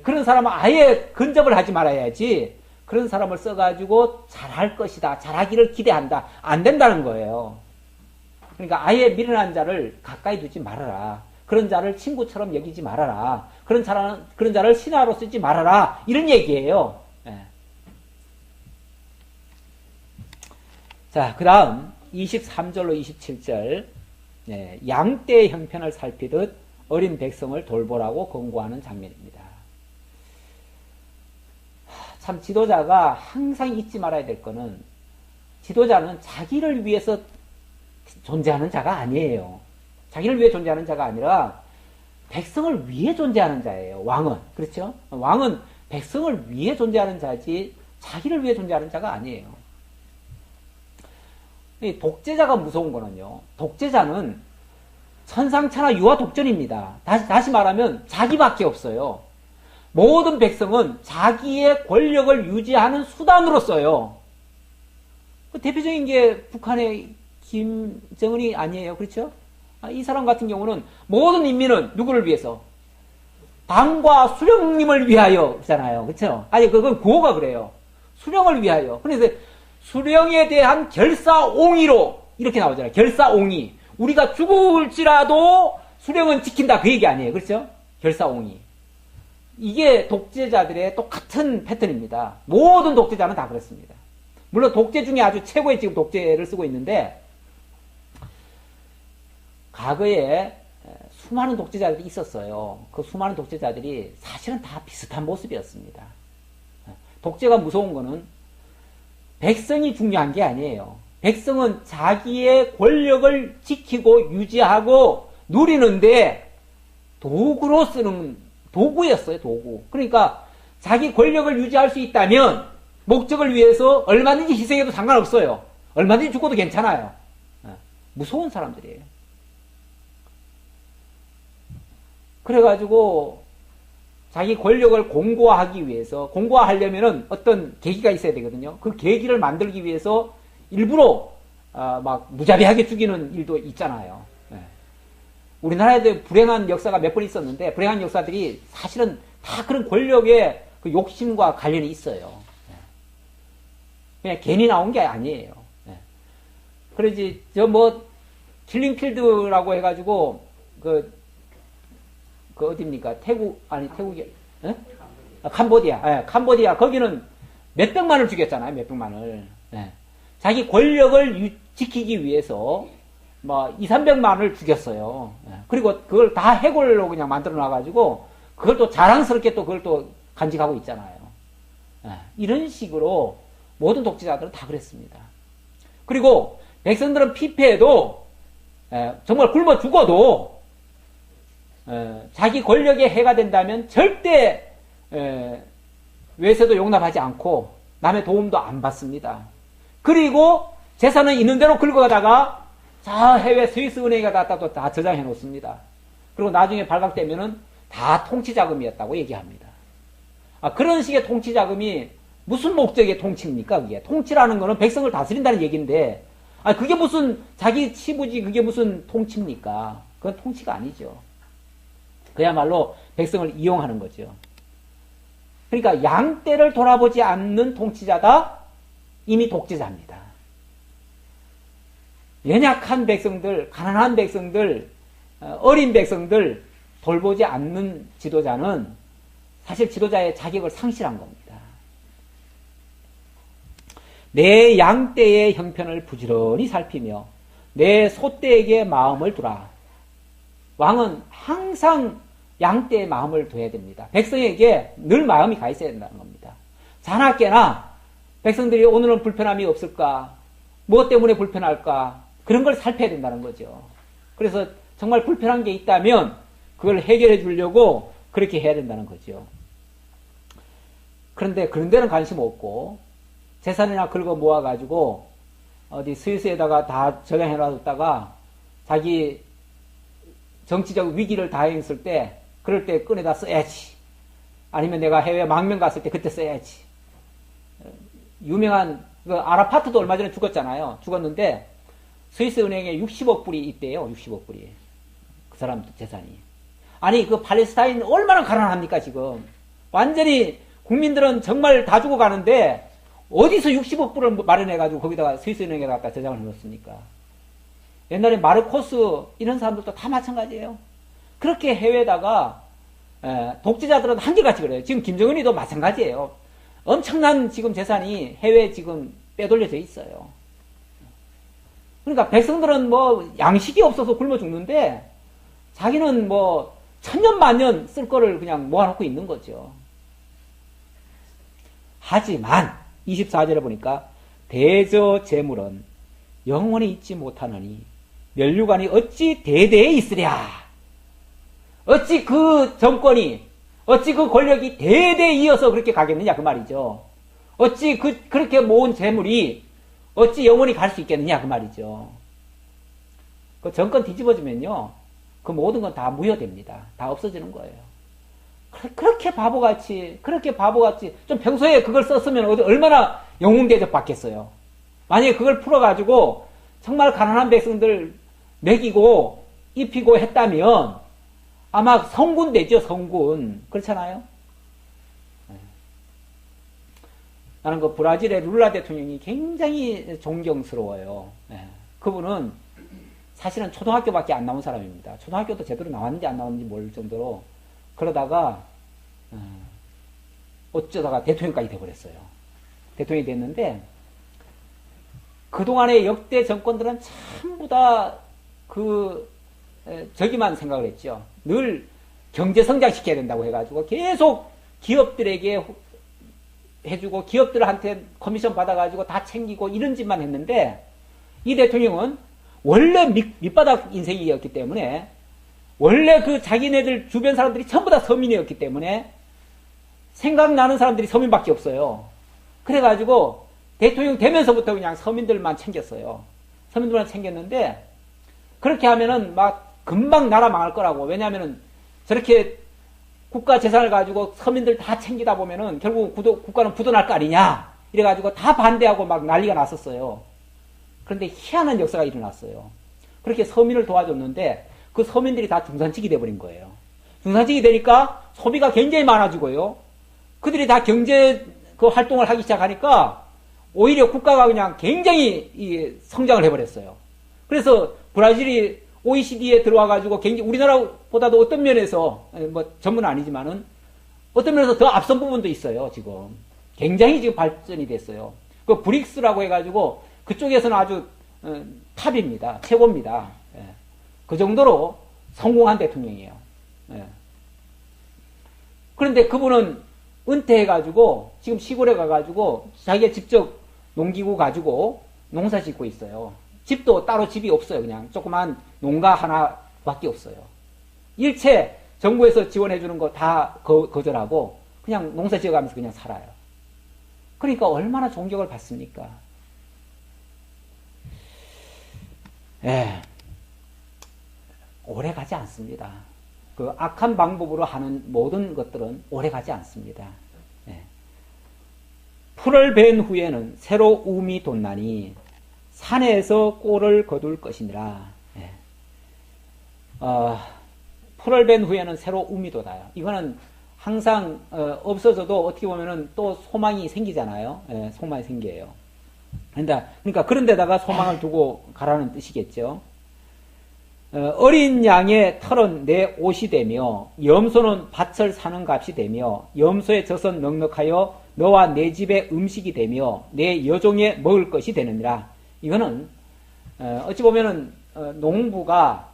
그런 사람은 아예 근접을 하지 말아야지. 그런 사람을 써가지고 잘할 것이다, 잘하기를 기대한다, 안 된다는 거예요. 그러니까 아예 미련한 자를 가까이 두지 말아라. 그런 자를 친구처럼 여기지 말아라. 그런 자를 신하로 쓰지 말아라. 이런 얘기예요. 자, 그 다음 23절로 27절. 양떼의 형편을 살피듯 어린 백성을 돌보라고 권고하는 장면입니다. 참 지도자가 항상 잊지 말아야 될 거는, 지도자는 자기를 위해서 존재하는 자가 아니에요. 자기를 위해 존재하는 자가 아니라 백성을 위해 존재하는 자예요. 왕은. 그렇죠? 왕은 백성을 위해 존재하는 자지 자기를 위해 존재하는 자가 아니에요. 이 독재자가 무서운 거는요, 독재자는 천상천하 유아 독전입니다. 다시 말하면 자기밖에 없어요. 모든 백성은 자기의 권력을 유지하는 수단으로 써요. 대표적인 게 북한의 김정은이 아니에요. 그렇죠? 이 사람 같은 경우는 모든 인민은 누구를 위해서? 당과 수령님을 위하여 잖아요. 그렇죠? 아니 그건 구호가 그래요. 수령을 위하여. 그래서 수령에 대한 결사옹의로 이렇게 나오잖아요. 결사옹의. 우리가 죽을지라도 수령은 지킨다 그 얘기 아니에요. 그렇죠? 결사옹의. 이게 독재자들의 똑같은 패턴입니다. 모든 독재자는 다 그렇습니다. 물론 독재 중에 아주 최고의 지금 독재를 쓰고 있는데 과거에 수많은 독재자들이 있었어요. 그 수많은 독재자들이 사실은 다 비슷한 모습이었습니다. 독재가 무서운 거는 백성이 중요한 게 아니에요. 백성은 자기의 권력을 지키고 유지하고 누리는데 도구로 쓰는 도구였어요. 도구. 그러니까 자기 권력을 유지할 수 있다면 목적을 위해서 얼마든지 희생해도 상관없어요. 얼마든지 죽어도 괜찮아요. 무서운 사람들이에요. 그래가지고 자기 권력을 공고화하기 위해서 공고화하려면은 어떤 계기가 있어야 되거든요. 그 계기를 만들기 위해서 일부러 막 무자비하게 죽이는 일도 있잖아요. 우리나라에도 불행한 역사가 몇 번 있었는데 불행한 역사들이 사실은 다 그런 권력의 그 욕심과 관련이 있어요. 그냥 괜히 나온 게 아니에요. 그러지 저 뭐 킬링필드라고 해가지고 그 어디입니까? 태국이 캄보디아. 캄보디아 거기는 몇백만을 죽였잖아요. 몇백만을. 자기 권력을 지키기 위해서 뭐 200~300만을 죽였어요. 그리고 그걸 다 해골로 그냥 만들어 놔가지고 그걸 또 자랑스럽게 또 그걸 또 간직하고 있잖아요. 이런 식으로 모든 독재자들은 다 그랬습니다. 그리고 백성들은 피폐해도 정말 굶어 죽어도 자기 권력에 해가 된다면 절대 외세도 용납하지 않고 남의 도움도 안 받습니다. 그리고 재산은 있는 대로 긁어가다가 자 해외 스위스 은행에 갖다 또 다 저장해 놓습니다. 그리고 나중에 발각되면은 다 통치자금이었다고 얘기합니다. 그런 식의 통치자금이 무슨 목적의 통치입니까? 그게 통치라는 거는 백성을 다스린다는 얘기인데 그게 무슨 자기 치부지 그게 무슨 통치입니까? 그건 통치가 아니죠. 그야말로 백성을 이용하는 거죠. 그러니까 양떼를 돌아보지 않는 통치자다? 이미 독재자입니다. 연약한 백성들, 가난한 백성들, 어린 백성들 돌보지 않는 지도자는 사실 지도자의 자격을 상실한 겁니다. 내 양떼의 형편을 부지런히 살피며 내 소떼에게 마음을 두라. 왕은 항상 양떼의 마음을 둬야 됩니다. 백성에게 늘 마음이 가 있어야 된다는 겁니다. 자나깨나 백성들이 오늘은 불편함이 없을까? 무엇 때문에 불편할까? 그런 걸 살펴야 된다는 거죠. 그래서 정말 불편한 게 있다면 그걸 해결해 주려고 그렇게 해야 된다는 거죠. 그런데 그런 데는 관심 없고 재산이나 긁어 모아가지고 어디 스위스에다가 다 저장해 놔뒀다가 자기 정치적 위기를 다행했을 때 그럴 때 꺼내다 써야지. 아니면 내가 해외 망명 갔을 때 그때 써야지. 유명한 그 아라파트도 얼마 전에 죽었잖아요. 죽었는데 스위스 은행에 60억 불이 있대요. 60억 불이. 그 사람 재산이. 아니 그 팔레스타인 얼마나 가난합니까 지금. 완전히 국민들은 정말 다 죽어가는데 어디서 60억 불을 마련해가지고 거기다가 스위스 은행에 갖다 저장을 해놓습니까? 옛날에 마르코스 이런 사람들도 다 마찬가지예요. 그렇게 해외에다가 독재자들은 한결같이 그래요. 지금 김정은이도 마찬가지예요. 엄청난 지금 재산이 해외에 지금 빼돌려져 있어요. 그러니까 백성들은 뭐 양식이 없어서 굶어 죽는데 자기는 뭐 천년만년 쓸 거를 그냥 모아놓고 있는 거죠. 하지만 24절에 보니까 대저 재물은 영원히 있지 못하느니 면류관이 어찌 대대에 있으랴. 어찌 그 정권이 어찌 그 권력이 대대에 이어서 그렇게 가겠느냐 그 말이죠. 어찌 그렇게 모은 재물이 어찌 영원히 갈 수 있겠느냐 그 말이죠. 그 정권 뒤집어지면요 그 모든 건 다 무효됩니다. 다 없어지는 거예요. 그렇게 바보같이 좀 평소에 그걸 썼으면 얼마나 영웅 대접 받겠어요. 만약에 그걸 풀어가지고 정말 가난한 백성들 먹이고 입히고 했다면 아마 성군 되죠, 성군. 그렇잖아요? 나는 그 브라질의 룰라 대통령이 굉장히 존경스러워요. 그분은 사실은 초등학교밖에 안 나온 사람입니다. 초등학교도 제대로 나왔는지 안 나왔는지 모를 정도로 그러다가 어쩌다가 대통령까지 돼버렸어요. 대통령이 됐는데 그동안의 역대 정권들은 전부 다 저기만 생각을 했죠. 늘 경제 성장시켜야 된다고 해가지고 계속 기업들에게 해주고 기업들한테 커미션 받아가지고 다 챙기고 이런 짓만 했는데 이 대통령은 원래 밑바닥 인생이었기 때문에 원래 그 자기네들 주변 사람들이 전부 다 서민이었기 때문에 생각나는 사람들이 서민밖에 없어요. 그래가지고 대통령 되면서부터 그냥 서민들만 챙겼어요. 서민들만 챙겼는데 그렇게 하면은 막 금방 나라 망할 거라고. 왜냐하면은 저렇게 국가 재산을 가지고 서민들 다 챙기다 보면은 결국 국가는 부도날 거 아니냐. 이래가지고 다 반대하고 막 난리가 났었어요. 그런데 희한한 역사가 일어났어요. 그렇게 서민을 도와줬는데 그 서민들이 다 중산층이 돼버린 거예요. 중산층이 되니까 소비가 굉장히 많아지고요. 그들이 다 경제 활동을 하기 시작하니까 오히려 국가가 그냥 굉장히 성장을 해버렸어요. 그래서 브라질이 OECD에 들어와가지고 굉장히 우리나라보다도 어떤 면에서 뭐 전문은 아니지만은 어떤 면에서 더 앞선 부분도 있어요. 지금 굉장히 지금 발전이 됐어요. 그 브릭스라고 해가지고 그쪽에서는 아주 탑입니다. 최고입니다. 그 정도로 성공한 대통령이에요. 그런데 그분은 은퇴해가지고 지금 시골에 가가지고 자기가 직접 농기구 가지고 농사 짓고 있어요. 집도 따로 집이 없어요. 그냥 조그만 농가 하나밖에 없어요. 일체 정부에서 지원해주는 거 다 거절하고 그냥 농사 지어가면서 그냥 살아요. 그러니까 얼마나 존경을 받습니까? 오래 가지 않습니다. 그 악한 방법으로 하는 모든 것들은 오래 가지 않습니다. 풀을 벤 후에는 새로 움이 돋나니 산에서 꼴을 거둘 것이니라. 풀을 벤 후에는 새로 움이 돋아요. 이거는 항상 없어져도 어떻게 보면은 또 소망이 생기잖아요. 소망이 생겨요. 그러니까 그런 데다가 소망을 두고 가라는 뜻이겠죠. 어린 양의 털은 내 옷이 되며 염소는 밭을 사는 값이 되며 염소의 젖은 넉넉하여 너와 내 집의 음식이 되며 내 여종의 먹을 것이 되느니라. 이거는 어찌 보면은 농부가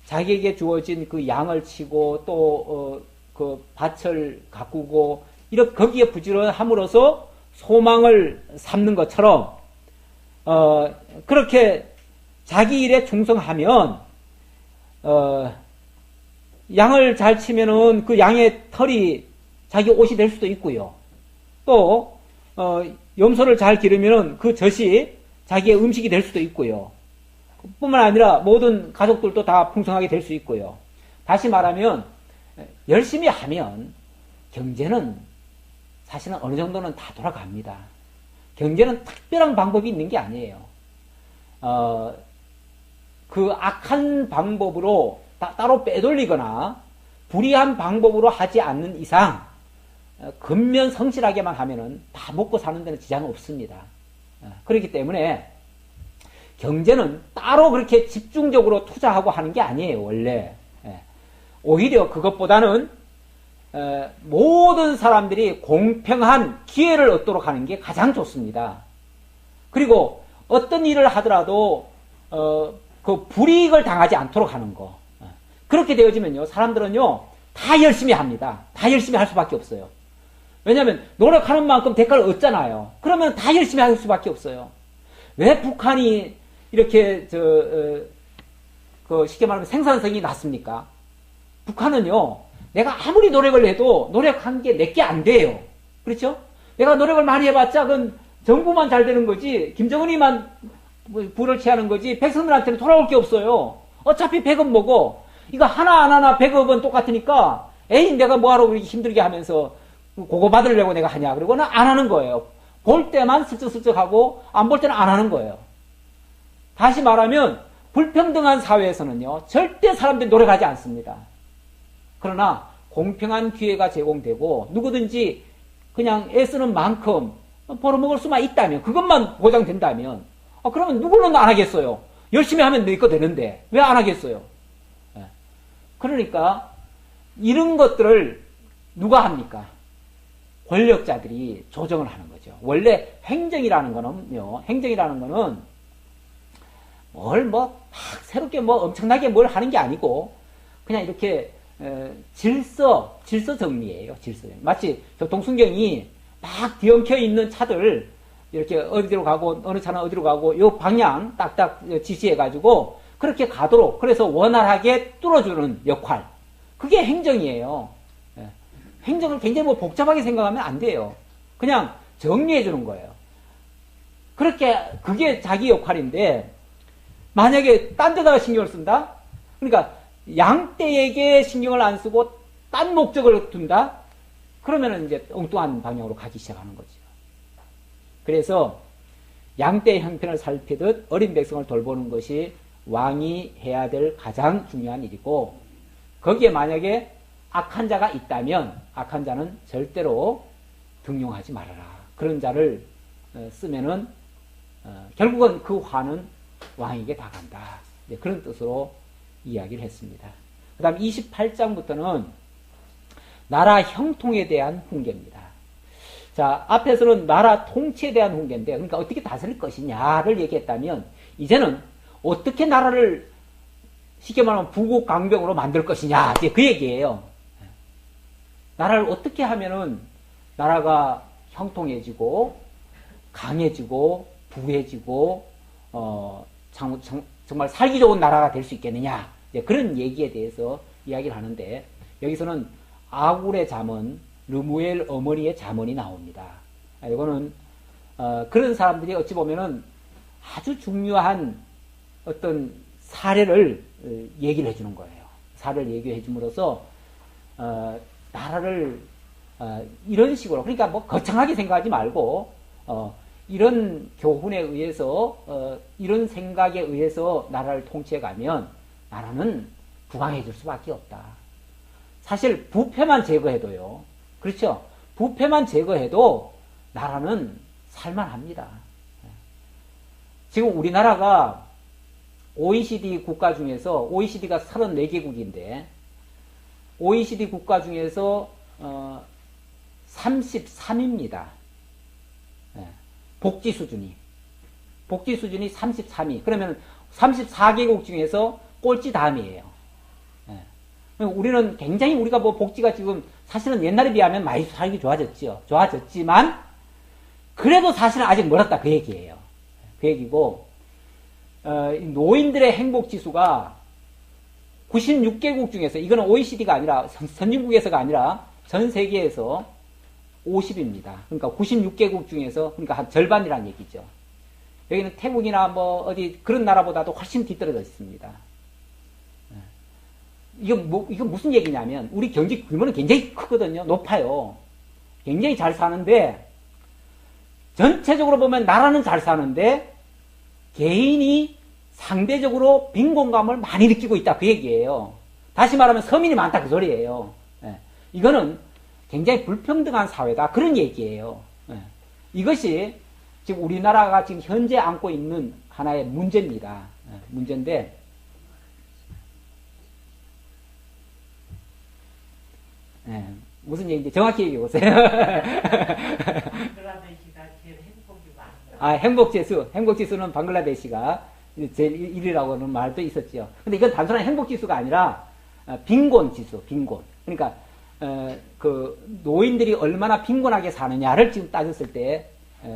자기에게 주어진 그 양을 치고 또 그 밭을 가꾸고 이렇게 거기에 부지런함으로써 소망을 삼는 것처럼 그렇게 자기 일에 충성하면 양을 잘 치면은 그 양의 털이 자기 옷이 될 수도 있고요. 또 염소를 잘 기르면은 그 젖이 자기의 음식이 될 수도 있고요. 뿐만 아니라 모든 가족들도 다 풍성하게 될 수 있고요. 다시 말하면 열심히 하면 경제는 사실은 어느 정도는 다 돌아갑니다. 경제는 특별한 방법이 있는 게 아니에요. 그 악한 방법으로 따로 빼돌리거나 불의한 방법으로 하지 않는 이상 근면 성실하게만 하면은 다 먹고 사는 데는 지장은 없습니다. 그렇기 때문에 경제는 따로 그렇게 집중적으로 투자하고 하는 게 아니에요, 원래. 오히려 그것보다는 모든 사람들이 공평한 기회를 얻도록 하는 게 가장 좋습니다. 그리고 어떤 일을 하더라도 그 불이익을 당하지 않도록 하는 거. 그렇게 되어지면요, 사람들은요 다 열심히 합니다. 다 열심히 할 수밖에 없어요. 왜냐하면 노력하는 만큼 대가를 얻잖아요. 그러면 다 열심히 할 수밖에 없어요. 왜 북한이 이렇게 쉽게 말하면 생산성이 낮습니까? 북한은요, 내가 아무리 노력을 해도 노력한 게 내게 안 돼요. 그렇죠? 내가 노력을 많이 해봤자 그건 정부만 잘 되는 거지 김정은이만 부를 취하는 거지 백성들한테는 돌아올 게 없어요. 어차피 100억 뭐고 이거 하나 100억은 똑같으니까 에이 내가 뭐하러 그렇게 힘들게 하면서 그거 받으려고 내가 하냐. 그리고는 안 하는 거예요. 볼 때만 슬쩍슬쩍 하고 안 볼 때는 안 하는 거예요. 다시 말하면 불평등한 사회에서는요 절대 사람들이 노력하지 않습니다. 그러나 공평한 기회가 제공되고 누구든지 그냥 애쓰는 만큼 벌어먹을 수만 있다면, 그것만 보장된다면, 그러면 누구는 안 하겠어요. 열심히 하면 내 거 되는데 왜 안 하겠어요? 그러니까 이런 것들을 누가 합니까? 권력자들이 조정을 하는 거죠. 원래 행정이라는 거는요, 뭘 막 새롭게 엄청나게 뭘 하는 게 아니고 그냥 이렇게 질서 정리예요. 질서 정리. 마치 교통순경이 막 뒤엉켜 있는 차들 이렇게 어디로 가고 어느 차는 어디로 가고 요 방향 딱딱 지시해 가지고 그렇게 가도록, 그래서 원활하게 뚫어주는 역할, 그게 행정이에요. 행정을 굉장히 복잡하게 생각하면 안 돼요. 그냥 정리해 주는 거예요. 그게 자기 역할인데, 만약에 딴 데다가 신경을 쓴다? 그러니까 양떼에게 신경을 안 쓰고 딴 목적을 둔다? 그러면은 이제 엉뚱한 방향으로 가기 시작하는 거죠. 그래서 양떼의 형편을 살피듯 어린 백성을 돌보는 것이 왕이 해야 될 가장 중요한 일이고, 거기에 만약에 악한 자가 있다면 악한 자는 절대로 등용하지 말아라. 그런 자를 쓰면은 결국은 그 화는 왕에게 다 간다. 그런 뜻으로 이야기를 했습니다. 그 다음 28장부터는 나라 형통에 대한 훈계입니다. 자, 앞에서는 나라 통치에 대한 훈계인데, 그러니까 어떻게 다스릴 것이냐를 얘기했다면, 이제는 어떻게 나라를 쉽게 말하면 부국강병으로 만들 것이냐, 이제 그 얘기예요. 나라를 어떻게 하면은 나라가 형통해지고 강해지고 부해지고 정말 살기 좋은 나라가 될 수 있겠느냐, 그런 얘기에 대해서 이야기를 하는데, 여기서는 아굴의 잠언, 르무엘 어머니의 잠언이 나옵니다. 이거는 그런 사람들이 어찌 보면은 아주 중요한 어떤 사례를 얘기를 해주는 거예요. 사례를 얘기해 줌으로써 나라를 이런 식으로, 그러니까 뭐 거창하게 생각하지 말고 이런 교훈에 의해서 이런 생각에 의해서 나라를 통치해 가면 나라는 부강해질 수밖에 없다. 사실 부패만 제거해도요, 그렇죠? 부패만 제거해도 나라는 살만합니다. 지금 우리나라가 OECD 국가 중에서, OECD가 34개국인데 OECD 국가 중에서 33위입니다. 복지 수준이 33위. 그러면 34개국 중에서 꼴찌 다음이에요. 우리는 굉장히, 우리가 뭐 복지가 지금 사실은 옛날에 비하면 많이 살기 좋아졌지만 그래도 사실은 아직 멀었다, 그 얘기예요. 그 얘기고, 노인들의 행복 지수가 96개국 중에서, 이거는 OECD가 아니라 선진국에서가 아니라 전 세계에서 50입니다. 그러니까 96개국 중에서, 그러니까 한 절반이라는 얘기죠. 여기는 태국이나 뭐 어디 그런 나라보다도 훨씬 뒤떨어져 있습니다. 이건 무슨 얘기냐면, 우리 경제 규모는 굉장히 크거든요. 높아요. 굉장히 잘 사는데, 전체적으로 보면 나라는 잘 사는데, 개인이 상대적으로 빈곤감을 많이 느끼고 있다, 그 얘기예요. 다시 말하면 서민이 많다, 그 소리예요. 이거는 굉장히 불평등한 사회다, 그런 얘기예요. 이것이 지금 우리나라가 지금 현재 안고 있는 하나의 문제입니다. 문제인데, 무슨 얘기인지 정확히 얘기해 보세요. 방글라데시가 제일 행복이 많다. 행복지수는 방글라데시가 제일 1위라고는 말도 있었죠. 근데 이건 단순한 행복지수가 아니라 빈곤지수, 빈곤. 그러니까 그 노인들이 얼마나 빈곤하게 사느냐를 지금 따졌을 때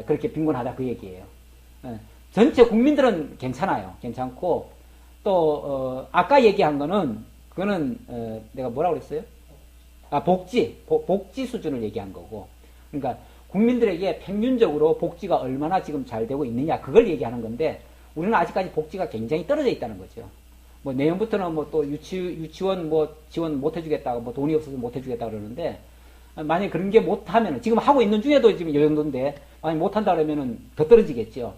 그렇게 빈곤하다, 그 얘기예요. 전체 국민들은 괜찮아요. 괜찮고, 또 아까 얘기한 거는, 그거는 내가 뭐라고 그랬어요? 복지 수준을 얘기한 거고. 그러니까 국민들에게 평균적으로 복지가 얼마나 지금 잘 되고 있느냐, 그걸 얘기하는 건데, 우리는 아직까지 복지가 굉장히 떨어져 있다는 거죠. 뭐 내년부터는 뭐 또 유치원 뭐 지원 못 해주겠다고, 뭐 돈이 없어서 못 해주겠다 그러는데, 만약에 그런 게 못하면은, 지금 하고 있는 중에도 지금 이 정도인데, 만약 못한다 그러면은 더 떨어지겠죠.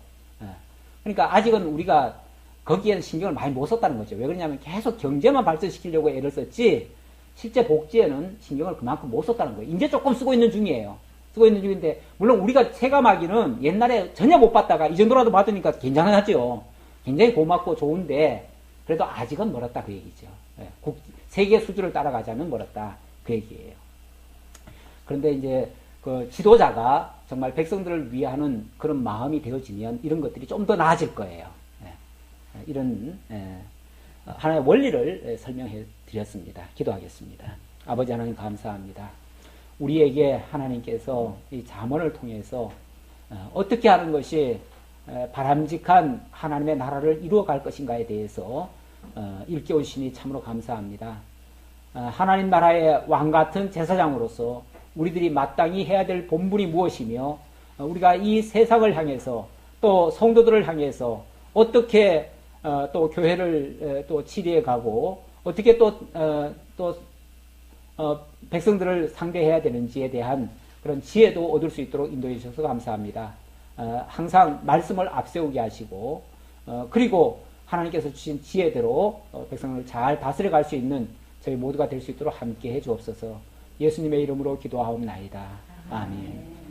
그러니까 아직은 우리가 거기에는 신경을 많이 못 썼다는 거죠. 왜 그러냐면 계속 경제만 발전시키려고 애를 썼지, 실제 복지에는 신경을 그만큼 못 썼다는 거예요. 이제 조금 쓰고 있는 중이에요. 쓰고 있는 중인데, 물론 우리가 체감하기는 옛날에 전혀 못 받다가 이 정도라도 받으니까 괜찮아하죠. 굉장히 고맙고 좋은데, 그래도 아직은 멀었다 그 얘기죠. 세계 수준을 따라가자면 멀었다 그 얘기예요. 그런데 이제 그 지도자가 정말 백성들을 위하는 그런 마음이 되어지면 이런 것들이 좀 더 나아질 거예요. 이런 하나의 원리를 설명해 드렸습니다. 기도하겠습니다. 아버지 하나님 감사합니다. 우리에게 하나님께서 이 잠언을 통해서 어떻게 하는 것이 바람직한 하나님의 나라를 이루어갈 것인가에 대해서 일깨우시니 참으로 감사합니다. 하나님 나라의 왕같은 제사장으로서 우리들이 마땅히 해야 될 본분이 무엇이며 우리가 이 세상을 향해서 또 성도들을 향해서 어떻게 또 교회를 또 치리해 가고 어떻게 또 백성들을 상대해야 되는지에 대한 그런 지혜도 얻을 수 있도록 인도해 주셔서 감사합니다. 항상 말씀을 앞세우게 하시고 그리고 하나님께서 주신 지혜대로 백성을 잘 다스려 갈 수 있는 저희 모두가 될 수 있도록 함께 해 주옵소서. 예수님의 이름으로 기도하옵나이다. 아멘.